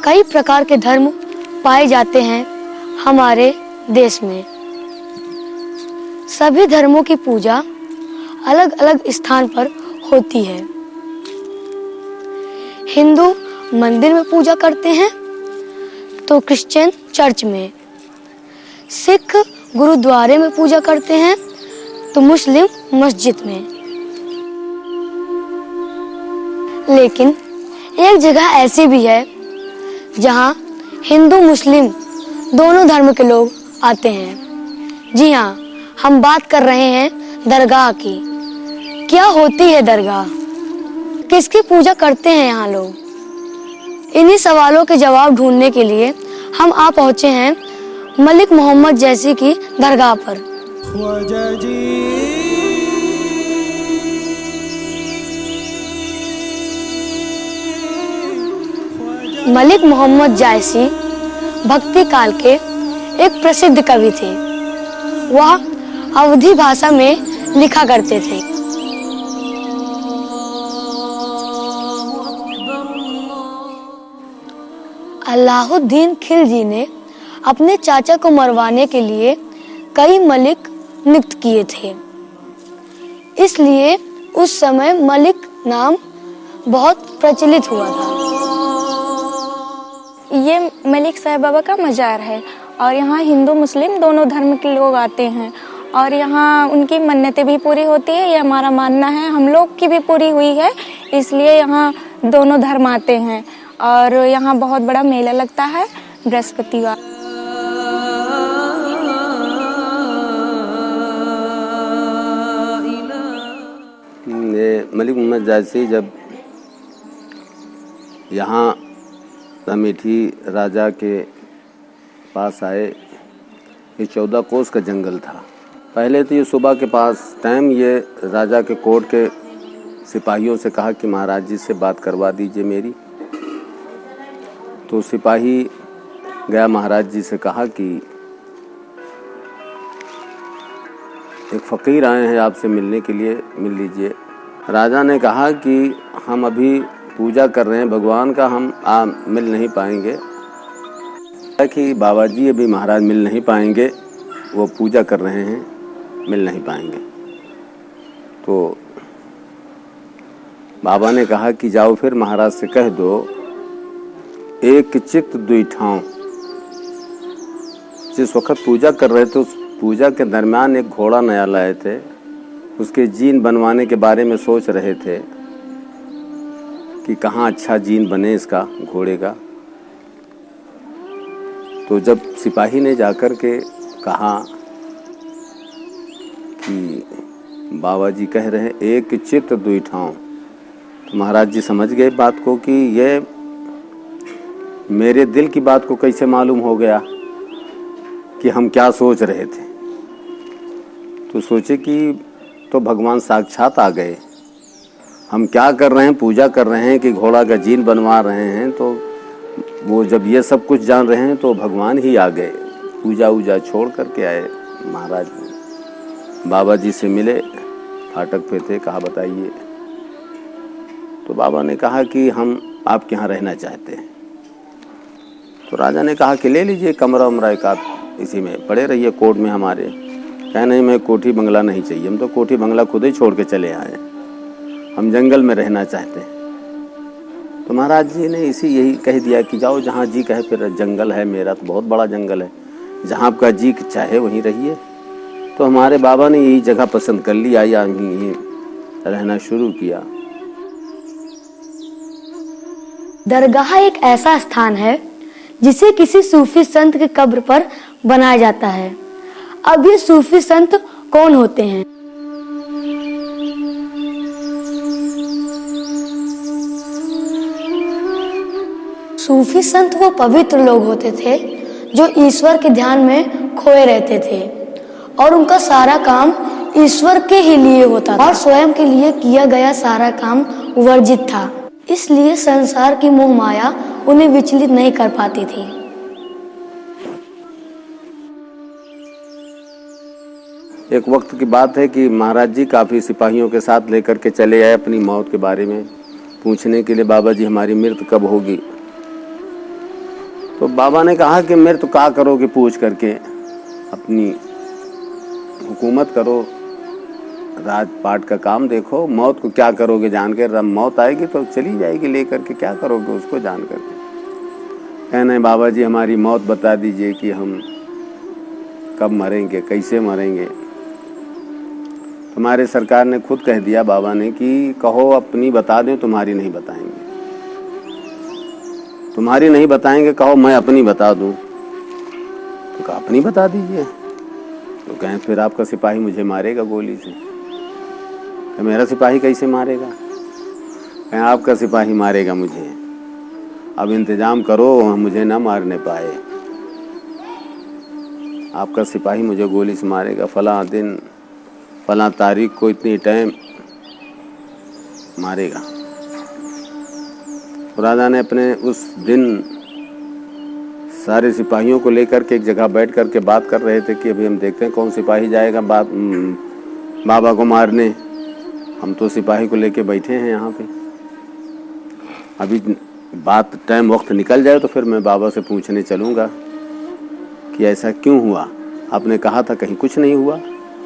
कई प्रकार के धर्म पाए जाते हैं हमारे देश में। सभी धर्मों की पूजा अलग अलग स्थान पर होती है। हिंदू मंदिर में पूजा करते हैं तो क्रिश्चियन चर्च में, सिख गुरुद्वारे में पूजा करते हैं तो मुस्लिम मस्जिद में। लेकिन एक जगह ऐसी भी है जहां हिंदू मुस्लिम दोनों धर्म के लोग आते हैं। जी हाँ, हम बात कर रहे हैं दरगाह की। क्या होती है दरगाह, किसकी पूजा करते हैं यहाँ लोग? इन्हीं सवालों के जवाब ढूंढने के लिए हम आ पहुंचे हैं मलिक मोहम्मद जैसी की दरगाह पर। मलिक मोहम्मद जायसी भक्ति काल के एक प्रसिद्ध कवि थे। वह अवधी भाषा में लिखा करते थे। अलाउद्दीन खिलजी ने अपने चाचा को मरवाने के लिए कई मलिक नियुक्त किए थे, इसलिए उस समय मलिक नाम बहुत प्रचलित हुआ था। ये मलिक साहब बाबा का मज़ार है और यहाँ हिंदू मुस्लिम दोनों धर्म के लोग आते हैं और यहाँ उनकी मन्नतें भी पूरी होती है। ये हमारा मानना है, हम लोग की भी पूरी हुई है, इसलिए यहाँ दोनों धर्म आते हैं। और यहाँ बहुत बड़ा मेला लगता है बृहस्पतिवार। मलिक मोहम्मद जायसी जब यहाँ अमेठी राजा के पास आए, ये 14 कोस का जंगल था। पहले तो ये सुबह के पास टाइम ये राजा के कोर्ट के सिपाहियों से कहा कि महाराज जी से बात करवा दीजिए मेरी। तो सिपाही गया महाराज जी से कहा कि एक फ़कीर आए हैं आपसे मिलने के लिए, मिल लीजिए। राजा ने कहा कि हम अभी पूजा कर रहे हैं भगवान का, हम मिल नहीं पाएंगे। कि बाबा जी अभी महाराज मिल नहीं पाएंगे, वो पूजा कर रहे हैं, मिल नहीं पाएंगे। तो बाबा ने कहा कि जाओ फिर महाराज से कह दो एक चित्त दुई ठाव। जिस वक्त पूजा कर रहे थे उस पूजा के दरमियान एक घोड़ा नया लाए थे, उसके जीन बनवाने के बारे में सोच रहे थे कि कहाँ अच्छा जीन बने इसका घोड़े का। तो जब सिपाही ने जाकर के कहा कि बाबा जी कह रहे हैं एक चित्त दुई ठाव, तो महाराज जी समझ गए बात को कि ये मेरे दिल की बात को कैसे मालूम हो गया कि हम क्या सोच रहे थे। तो सोचे कि तो भगवान साक्षात आ गए, हम क्या कर रहे हैं, पूजा कर रहे हैं कि घोड़ा का जीन बनवा रहे हैं। तो वो जब ये सब कुछ जान रहे हैं तो भगवान ही आ गए, पूजा वूजा छोड़ करके आए। महाराज बाबा जी से मिले, फाटक पे थे, कहा बताइए। तो बाबा ने कहा कि हम आपके यहाँ रहना चाहते हैं। तो राजा ने कहा कि ले लीजिए कमरा उमरा एक आध, इसी में पड़े रहिए कोर्ट में हमारे। कहे नहीं, मैं कोठी बंगला नहीं चाहिए, हम तो कोठी बंगला खुद ही छोड़ के चले आए, हम जंगल में रहना चाहते हैं। तो महाराज जी ने यही कह दिया कि जाओ जहाँ जी कहे, फिर जंगल है मेरा तो बहुत बड़ा जंगल है, जहाँ आपका जी चाहे वहीं रहिए। तो हमारे बाबा ने यही जगह पसंद कर ली, आया यहीं रहना शुरू किया। दरगाह एक ऐसा स्थान है जिसे किसी सूफी संत के कब्र पर बनाया जाता है। अब ये सूफी संत कौन होते हैं? सूफी संत वो पवित्र लोग होते थे जो ईश्वर के ध्यान में खोए रहते थे और उनका सारा काम ईश्वर के ही लिए होता था और स्वयं के लिए किया गया सारा काम वर्जित था। इसलिए संसार की मोह माया उन्हें विचलित नहीं कर पाती थी। एक वक्त की बात है कि महाराज जी काफ़ी सिपाहियों के साथ लेकर के चले आए अपनी मौत के बारे में पूछने के लिए, बाबा जी हमारी मृत्यु कब होगी। तो बाबा ने कहा कि मेरे तो क्या करोगे पूछ करके, अपनी हुकूमत करो, राजपाट का काम देखो, मौत को क्या करोगे जान कर, मौत आएगी तो चली जाएगी लेकर के, क्या करोगे उसको जान करके। कहना है बाबा जी हमारी मौत बता दीजिए कि हम कब मरेंगे, कैसे मरेंगे। तुम्हारे सरकार ने खुद कह दिया बाबा ने कि कहो अपनी बता दें, तुम्हारी नहीं बताएंगे, तुम्हारी नहीं बताएंगे, कहो मैं अपनी बता दूं। तो कहा अपनी बता दीजिए। तो कहें फिर आपका सिपाही मुझे मारेगा गोली से। तो मेरा सिपाही कैसे मारेगा? कहें आपका सिपाही मारेगा मुझे, अब इंतजाम करो मुझे ना मारने पाए, आपका सिपाही मुझे गोली से मारेगा, फलां दिन फलां तारीख को इतनी टाइम मारेगा। राजा ने अपने उस दिन सारे सिपाहियों को लेकर के एक जगह बैठ कर के बात कर रहे थे कि अभी हम देखते हैं कौन सिपाही जाएगा बाबा को मारने। हम तो सिपाही को लेके बैठे हैं यहाँ पे, अभी बात टाइम वक्त निकल जाए तो फिर मैं बाबा से पूछने चलूँगा कि ऐसा क्यों हुआ, आपने कहा था कहीं कुछ नहीं हुआ।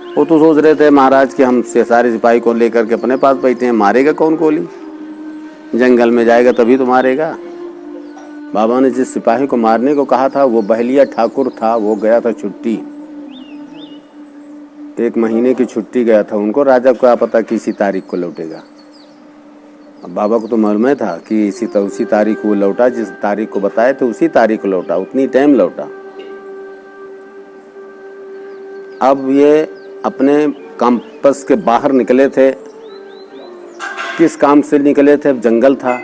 वो तो सोच रहे थे महाराज कि हम से सारे सिपाही को लेकर के अपने पास बैठे हैं, मारेगा कौन गोली, जंगल में जाएगा तभी तो मारेगा। बाबा ने जिस सिपाही को मारने को कहा था वो बहलिया ठाकुर था, वो गया था छुट्टी, 1 महीने की छुट्टी गया था, उनको राजा को क्या पता कि इसी तारीख को लौटेगा। अब बाबा को तो मालूम था कि उसी तारीख को लौटा, जिस तारीख को बताए थे उसी तारीख को लौटा, उतनी टाइम लौटा। अब ये अपने कैंपस के बाहर निकले थे, किस काम से निकले थे, अब जंगल था,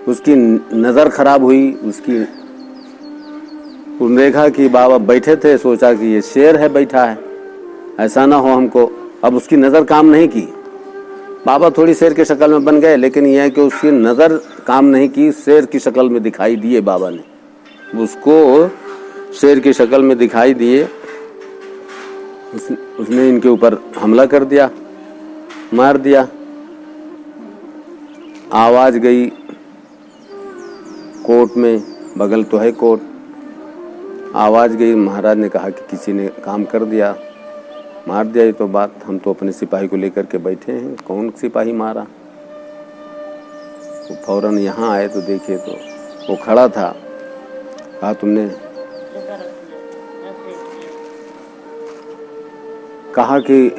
उसकी नज़र खराब हुई, उसकी देखा कि बाबा बैठे थे, सोचा कि ये शेर है बैठा है, ऐसा ना हो हमको, अब उसकी नज़र काम नहीं की। बाबा थोड़ी शेर की शक्ल में बन गए, लेकिन यह है कि उसकी नज़र काम नहीं की, शेर की शक्ल में दिखाई दिए बाबा ने, उसको शेर की शक्ल में दिखाई दिए। उसने इनके ऊपर हमला कर दिया, मार दिया। आवाज गई कोर्ट में, बगल तो है कोर्ट, आवाज गई, महाराज ने कहा कि किसी ने काम कर दिया, मार दिया। ये तो बात, हम तो अपने सिपाही को लेकर के बैठे हैं, कौन सिपाही मारा। वो फौरन यहाँ आए तो देखिए तो वो खड़ा था। कहा तुमने कहा कि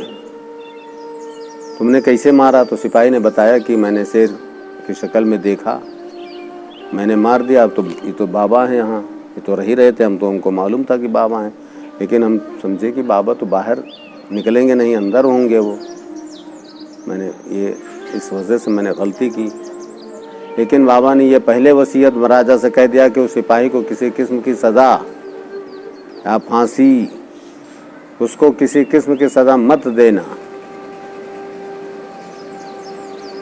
तुमने कैसे मारा? तो सिपाही ने बताया कि मैंने शेर की शक्ल में देखा, मैंने मार दिया। अब तो ये तो बाबा हैं यहाँ, ये तो रह रहे थे, हमको मालूम था कि बाबा हैं, लेकिन हम समझे कि बाबा तो बाहर निकलेंगे नहीं, अंदर होंगे वो, मैंने ये इस वजह से मैंने गलती की। लेकिन बाबा ने ये पहले वसीयत राजा से कह दिया कि उस सिपाही को किसी किस्म की सज़ा या फांसी, उसको किसी किस्म की सज़ा मत देना।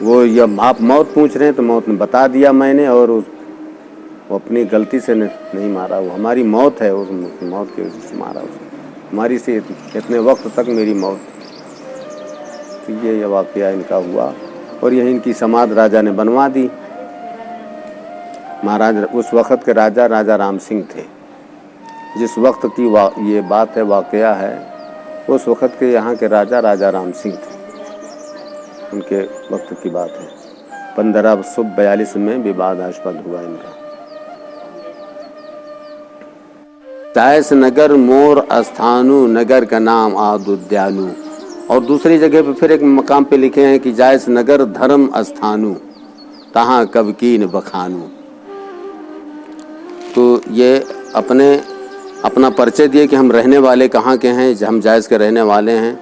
वो ये आप मौत पूछ रहे हैं तो मौत ने बता दिया मैंने, और वो अपनी गलती से नहीं मारा, वो हमारी मौत है, उस मौत की वजह से मारा उसने, हमारी से इतने वक्त तक मेरी मौत। तो ये वाक़या इनका हुआ, और यही इनकी समाधि राजा ने बनवा दी। महाराज उस वक़्त के राजा राजा राम सिंह थे, जिस वक्त की ये बात है, वाक़या है, उस वक़्त के यहाँ के राजा राजा राम सिंह थे, उनके वक्त की बात है। 1542 में विवादास्पद हुआ इनका। जायस नगर मोर स्थानु, नगर का नाम आदुद्यालु। और दूसरी जगह पे फिर एक मकाम पे लिखे हैं कि जायस नगर धर्म स्थानु, तहाँ कब कीन बखानु। तो ये अपना परिचय दिए कि हम रहने वाले कहाँ के हैं, हम जायस के रहने वाले हैं,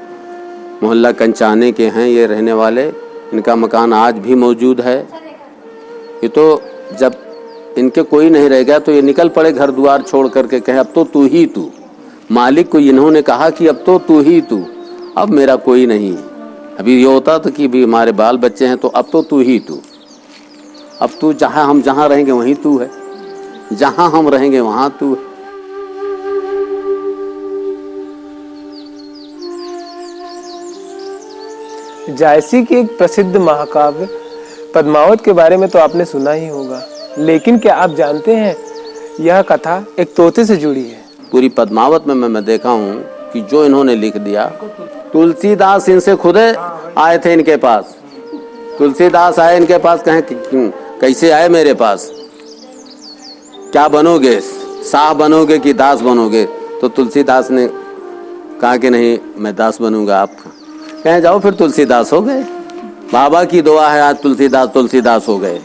मोहल्ला कंचाने के हैं ये रहने वाले। इनका मकान आज भी मौजूद है। ये तो जब इनके कोई नहीं रह गया तो ये निकल पड़े घर द्वार छोड़ करके, कहे अब तो तू ही तू। मालिक को इन्होंने कहा कि अब तो तू ही तू, अब मेरा कोई नहीं। अभी ये होता था कि भी हमारे बाल बच्चे हैं, तो अब तो तू ही तू, अब तू हम जहाँ रहेंगे वहीं तू है, जहाँ हम रहेंगे वहाँ तू है। जायसी की एक प्रसिद्ध महाकाव्य पद्मावत के बारे में तो आपने सुना ही होगा, लेकिन क्या आप जानते हैं यह कथा एक तोते से जुड़ी है। पूरी पद्मावत में मैं देखा हूँ कि जो इन्होंने लिख दिया, तुलसीदास इनसे खुद आए थे इनके पास। तुलसीदास आए इनके पास, कहें कैसे आए मेरे पास, क्या बनोगे, शाह बनोगे कि दास बनोगे? तो तुलसीदास ने कहा कि नहीं, मैं दास बनूंगा आपका। कहें जाओ फिर तुलसीदास हो गए। बाबा की दुआ है आज तुलसीदास हो गए।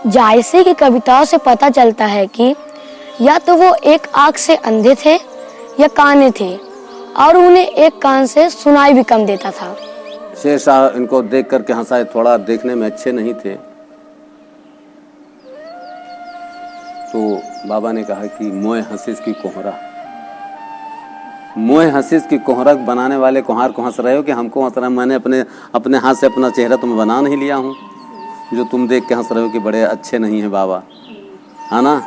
जायसी की कविताओं से पता चलता है कि या तो वो एक आंख से अंधे थे या काने थे और उन्हें एक कान से सुनाई भी कम देता था। शेरशाह इनको देख करके हंसाए, थोड़ा देखने में अच्छे नहीं थे। तो बाबा ने कहा कि मोए हंसिस की कोहरा, मोए हंसिस की कोहरा बनाने वाले कोहार को हंस रहे हो कि हमको हंस रहे हो? मैंने अपने हाथ से अपना चेहरा तुम्हें बना नहीं लिया हूँ जो तुम देख के हंस रहे हो कि बड़े अच्छे नहीं है बाबा, है ना?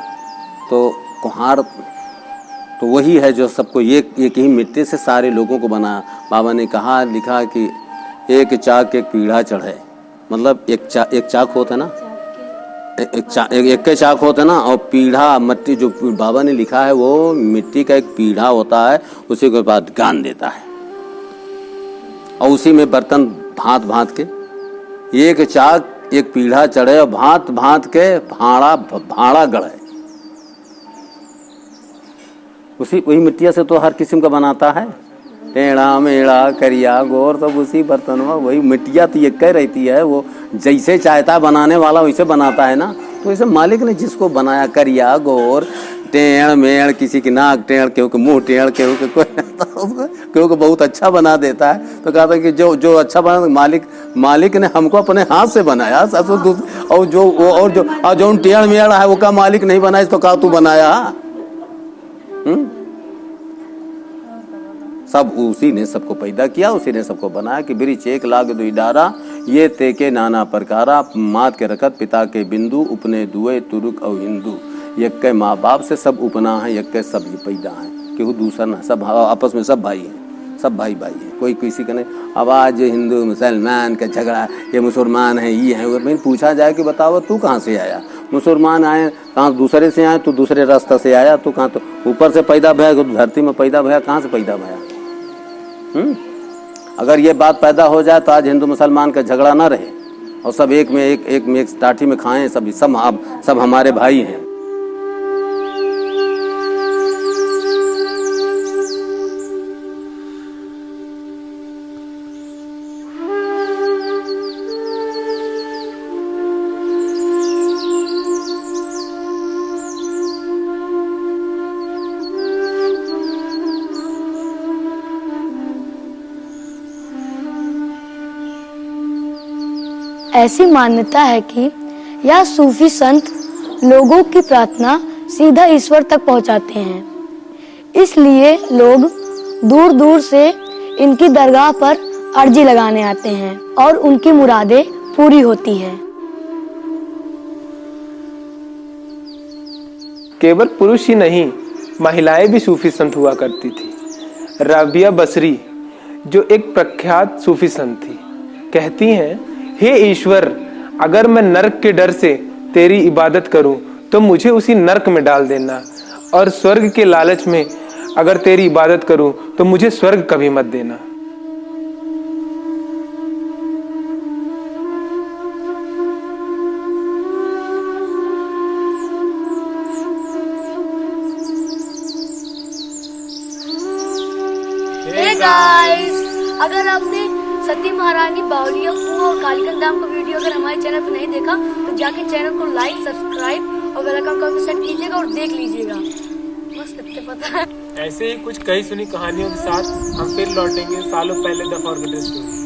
तो कुम्हार तो वही है जो सबको एक ही मिट्टी से सारे लोगों को बना। बाबा ने कहा, लिखा कि एक चाक एक पीढ़ा चढ़े, मतलब एक चाक होता है ना, एक के चाक होता है ना, और पीढ़ा मट्टी जो बाबा ने लिखा है वो मिट्टी का एक पीढ़ा होता है, उसी के बाद गान देता है और उसी में बर्तन भांत के एक चाक एक पीढ़ा चढ़े और भांत के भाड़ा गढ़े। वही मिट्टिया से तो हर किस्म का बनाता है, टेढ़ा मेढ़ा करिया गोर, सब उसी बर्तन में वही मिट्टिया तो एक रहती है। वो जैसे चाहता बनाने वाला वैसे बनाता है ना। तो वैसे मालिक ने जिसको बनाया करिया गोर टेढ़ मेढ़, किसी की नाक टेढ़, केहू के मुँह टेढ़, केहू के केहू को बहुत अच्छा बना देता है। तो कहा था कि जो अच्छा बना मालिक ने हमको अपने हाथ से बनाया। और जो टेढ़ मेढ़ है वो का मालिक नहीं बनाया, तो कहा तू बनाया? सब उसी ने सबको पैदा किया, उसी ने सबको बनाया कि बिरिच एक लाग दुई डारा, ये ते के नाना प्रकारा, मात के रखत पिता के बिंदु, उपने दुए तुरुक और हिंदू। एक के माँ बाप से सब उपना है, एक के सब ही पैदा है, केहू दूसरा ना, सब आपस में सब भाई हैं, सब भाई भाई है, कोई किसी का नहीं। अब आज हिंदू मुसलमान का झगड़ा, ये मुसलमान है, ये है। अगर पूछा जाए कि बताओ तू कहाँ से आया? मुसलमान आए कहाँ दूसरे से आए, तो दूसरे रास्ता से आया, तो कहाँ तो ऊपर से पैदा भया, धरती में पैदा भया, कहाँ से पैदा भया? अगर ये बात पैदा हो जाए तो आज हिंदू मुसलमान का झगड़ा ना रहे और सब एक में एक टाटी में खाएं, सब हमारे भाई हैं। ऐसी मान्यता है कि यह सूफी संत लोगों की प्रार्थना सीधा ईश्वर तक पहुंचाते हैं, इसलिए लोग दूर दूर से इनकी दरगाह पर अर्जी लगाने आते हैं और उनकी मुरादें पूरी होती हैं। केवल पुरुष ही नहीं, महिलाएं भी सूफी संत हुआ करती थी। राबिया बसरी, जो एक प्रख्यात सूफी संत थी, कहती हैं, हे ईश्वर, अगर मैं नरक के डर से तेरी इबादत करूं तो मुझे उसी नरक में डाल देना, और स्वर्ग के लालच में अगर तेरी इबादत करूं तो मुझे स्वर्ग कभी मत देना। हे गाइस, अगर आपने सती महारानी बावली और कालीगंज धाम का वीडियो अगर हमारे चैनल पर नहीं देखा तो जाके चैनल को लाइक, सब्सक्राइब और बेल आइकन को सेट कीजिएगा और देख लीजिएगा। बस इतना पता है। ऐसे ही कुछ कई सुनी कहानियों के साथ हम फिर लौटेंगे सालों पहले द फॉरगॉटन स्टोरी।